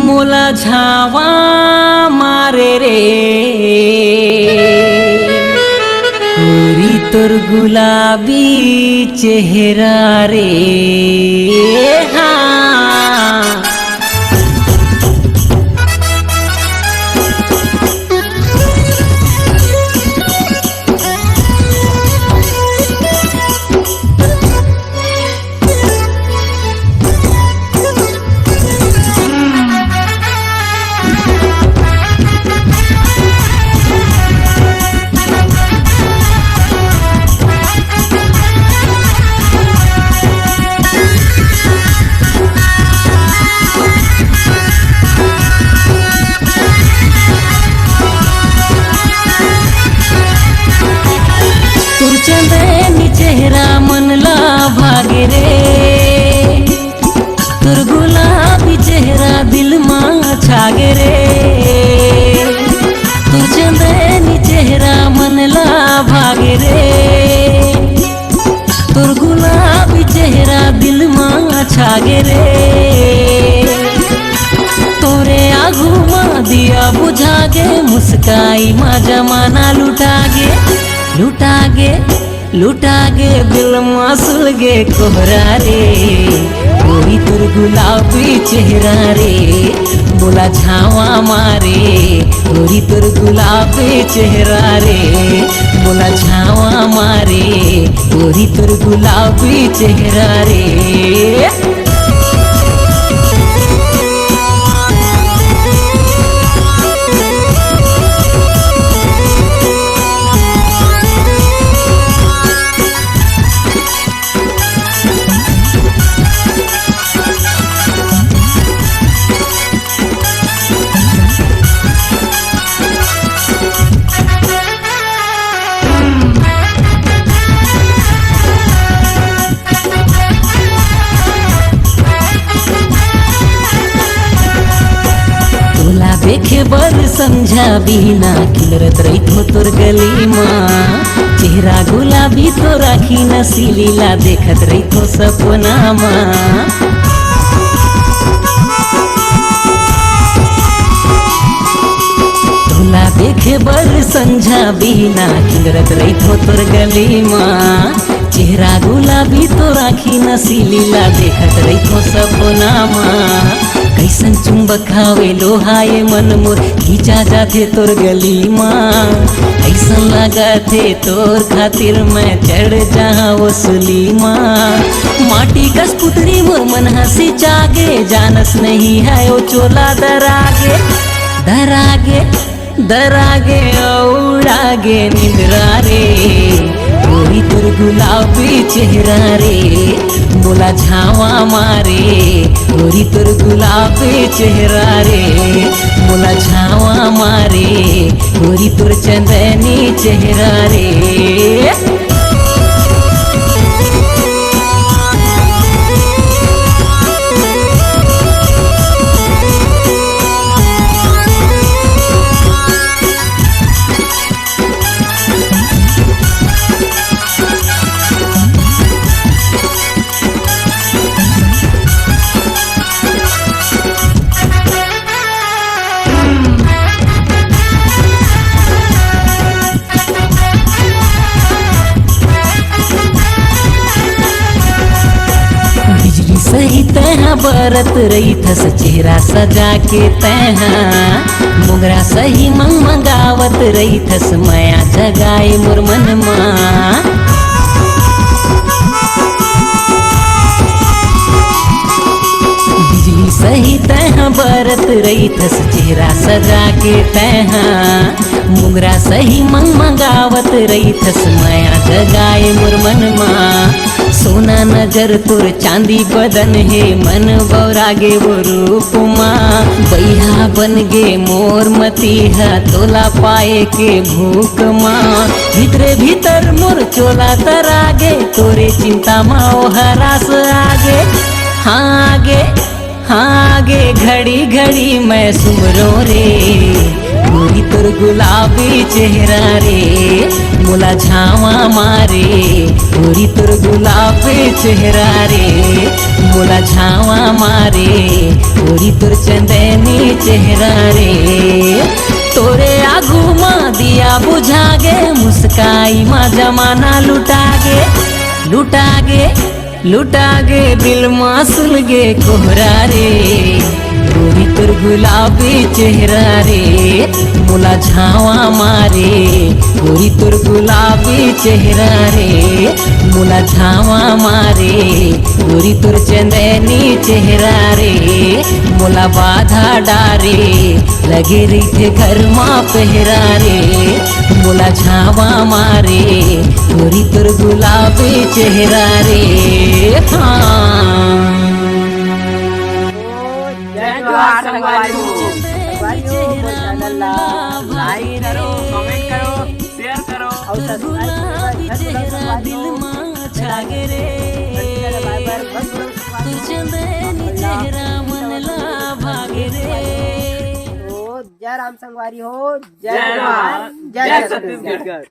मोला झावा मारे रे पूरी तोर गुलाबी चेहरा रे। हाँ चंदनी चेहरा मन ला भागे रे तोर गुलाबी चेहरा दिल मां छागे रे। तोर चंदनी चेहरा मन ला भागे रे तोर गुलाबी चेहरा दिल मां छागे रे। तोरे आगू मां दिया बुझागे मुस्काई मां जमाना लुटागे लुटागे लुटागे दिल मासूल गे कोहरा रे कोई तोर गुलाबी चेहरा रे बोला झावा मारे कोई तोर गुलाबी चेहरा रे बोला झावा मारे कोई तोर गुलाबी चेहरा रे। देखे बर समझा बिना खिलरत रही तो तोर गली माँ चेहरा गुलाबी तो राखी नसीलीला देखत रही तो सपना माँ। तोला देखे बर समझा बिना खिलरत रही तो तोर गली माँ चेहरा गुलाबी तो राखी नसीलीला देखत रही तो सपना माँ। कैसन चुंबक खावे लोहाए मन मोर खींचा जाते तोर गली माँ ऐसन लगा थे तोर खातिर मैं चढ़ जहाँ वसूली माँ। माटी कस पुतरी मोर मन हंसी जागे जानस नहीं है वो चोला दरागे दरागे दरागे औड़ागे निंद्रा रे कोई तोर गुलाबी चेहरा रे बोला झावा मारे कोई तोर गुलाबी चेहरा रे बोला झावा मारे कोई तोर चंदनी चेहरा रे। सही तैहा बरत रही थस चेहरा सजा के तैहा मोगरा सही मंगावत रही थस माया जगाए मोर मन माँ। बिजली सही तैहा बरत रही थस चेहरा सजा के तैहा मोगरा सही मंगावत रही थस माया जगाए मोर मन माँ। सोना नजर तोर चांदी बदन है मन बौरागे वो रूप माँ बैहा बन गे मोर मतीहा तोला पाए के भूख माँ। भीतरे भीतर मोर चोला तरागे तोरे चिंता माँ ओ हरास आगे हाँ आगे हाँ आगे घड़ी घड़ी मैं सुमरो रे गोरी तोर गुलाबी चेहरा रे मोला झावा मारे गोरी तोर गुलाबी चेहरा रे मोला झावा मारे गोरी तोर चंदनी चेहरा रे तोरे आगू मा दिया बुझागे मुस्काई मा जमाना लुटागे लुटागे लुटागे दिल मा सुलगे कोहरा रे गोरी तोर गुलाबी चेहरा रे मोला झावा मारे गोरी तोर गुलाबी चेहरा रे मोला झावा मारे गोरी तोर चंदनी चेहरा रे मोला बाधा डारे लगे रही घर माँ पहरा रे मोला झावा मारे गोरी तोर गुलाबी चेहरा रे हाँ लाइक करो, कमेंट करो, शेयर करो और गुलाबी चेहरा दिल माँ छागे रे चंदनी चेहरा मन ला भागे रे। जय राम संगवारी हो, जय जवान, जय छत्तीसगढ़।